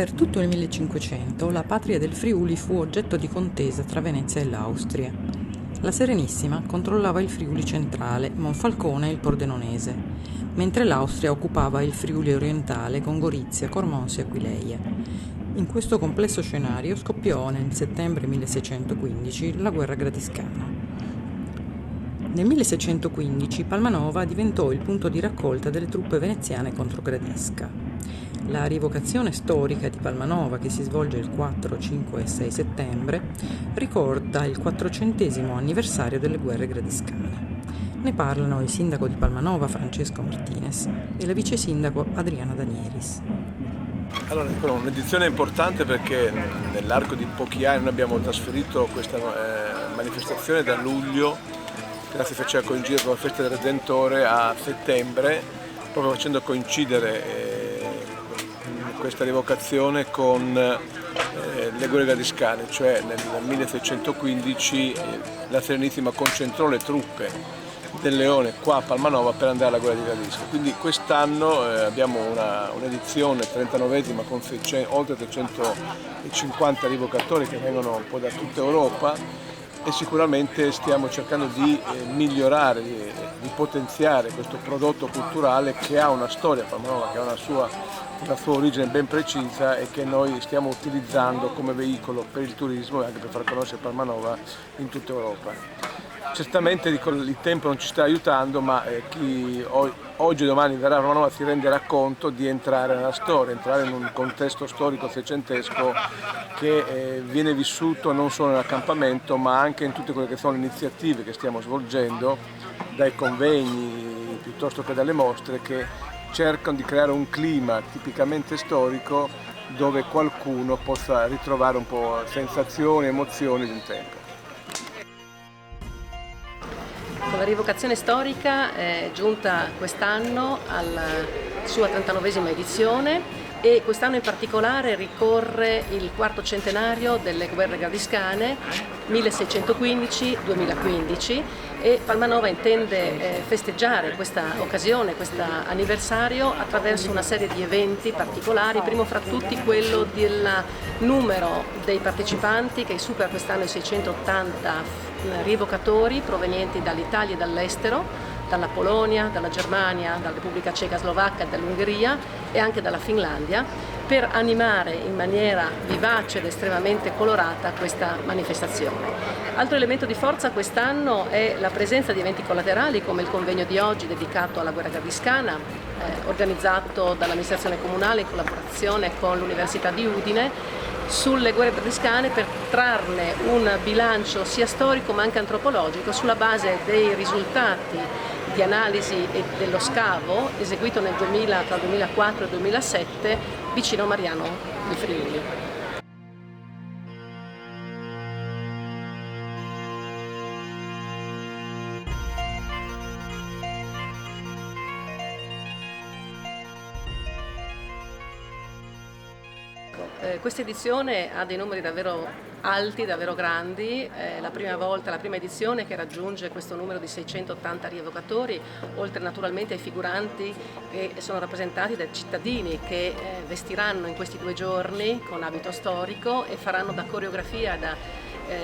Per tutto il 1500 la patria del Friuli fu oggetto di contesa tra Venezia e l'Austria. La Serenissima controllava il Friuli centrale, Monfalcone e il Pordenonese, mentre l'Austria occupava il Friuli orientale con Gorizia, Cormonsi e Aquileia. In questo complesso scenario scoppiò nel settembre 1615 la guerra gradiscana. Nel 1615 Palmanova diventò il punto di raccolta delle truppe veneziane contro Gradisca. La rievocazione storica di Palmanova, che si svolge il 4, 5 e 6 settembre, ricorda il 400° anniversario delle guerre gradiscane. Ne parlano il sindaco di Palmanova, Francesco Martinez, e la vice sindaco Adriana Danieris. Allora, è un'edizione importante perché nell'arco di pochi anni noi abbiamo trasferito questa manifestazione da luglio, che la si faceva coincidere con la festa del Redentore, a settembre, proprio facendo coincidere questa rievocazione con le guerre gradiscane, cioè nel 1615 la Serenissima concentrò le truppe del Leone qua a Palmanova per andare alla guerra di Gradisca. Quindi quest'anno abbiamo un'edizione 39esima con oltre 350 rievocatori che vengono un po' da tutta Europa, e sicuramente stiamo cercando di migliorare, di potenziare questo prodotto culturale che ha una storia, Palmanova, che ha una sua origine ben precisa e che noi stiamo utilizzando come veicolo per il turismo e anche per far conoscere Palmanova in tutta Europa. Certamente il tempo non ci sta aiutando, ma chi oggi o domani verrà a Palmanova si renderà conto di entrare nella storia, entrare in un contesto storico seicentesco che viene vissuto non solo nell'accampamento ma anche in tutte quelle che sono le iniziative che stiamo svolgendo, dai convegni piuttosto che dalle mostre, che cercano di creare un clima tipicamente storico dove qualcuno possa ritrovare un po' sensazioni, emozioni di un tempo. La rievocazione storica è giunta quest'anno alla sua 39esima edizione e quest'anno in particolare ricorre il quarto centenario delle guerre gradiscane 1615-2015 e Palmanova intende festeggiare questa occasione, questo anniversario attraverso una serie di eventi particolari, primo fra tutti quello del numero dei partecipanti che supera quest'anno i 680 rievocatori provenienti dall'Italia e dall'estero, dalla Polonia, dalla Germania, dalla Repubblica Ceca Slovacca, dall'Ungheria e anche dalla Finlandia, per animare in maniera vivace ed estremamente colorata questa manifestazione. Altro elemento di forza quest'anno è la presenza di eventi collaterali come il convegno di oggi dedicato alla guerra gradiscana, organizzato dall'amministrazione comunale in collaborazione con l'Università di Udine, sulle guerre gradiscane per trarne un bilancio sia storico ma anche antropologico sulla base dei risultati di analisi e dello scavo eseguito nel 2000, tra il 2004 e il 2007 vicino a Mariano di Friuli. Questa edizione ha dei numeri davvero alti, davvero grandi, la prima edizione che raggiunge questo numero di 680 rievocatori, oltre naturalmente ai figuranti che sono rappresentati dai cittadini che vestiranno in questi 2 giorni con abito storico e faranno da coreografia, da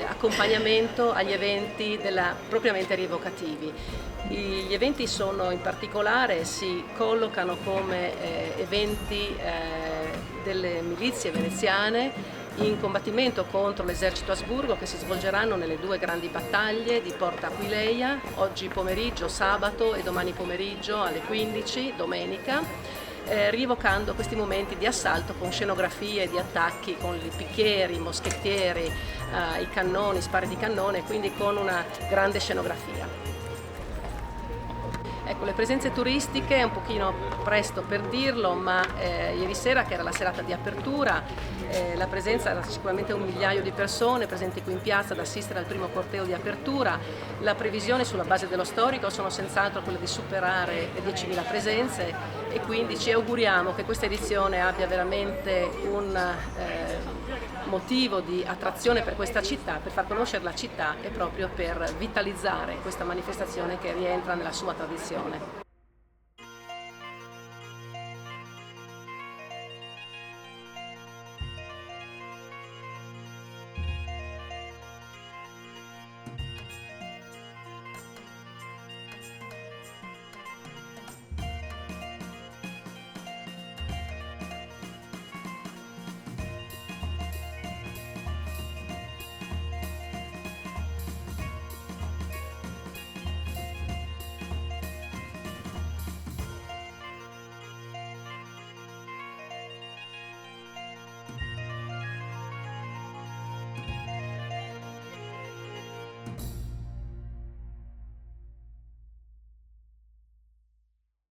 accompagnamento agli eventi propriamente rievocativi. Gli eventi sono in particolare, si collocano come eventi delle milizie veneziane in combattimento contro l'esercito Asburgo che si svolgeranno nelle 2 grandi battaglie di Porta Aquileia, oggi pomeriggio sabato e domani pomeriggio alle 15, domenica, rievocando questi momenti di assalto con scenografie di attacchi con i picchieri, i moschettieri, i cannoni, spari di cannone, quindi con una grande scenografia. Ecco, le presenze turistiche è un pochino presto per dirlo, ma ieri sera, che era la serata di apertura, la presenza era sicuramente 1 migliaio di persone presenti qui in piazza ad assistere al primo corteo di apertura. La previsione sulla base dello storico sono senz'altro quella di superare le 10.000 presenze e quindi ci auguriamo che questa edizione abbia veramente un motivo di attrazione per questa città, per far conoscere la città e proprio per vitalizzare questa manifestazione che rientra nella sua tradizione.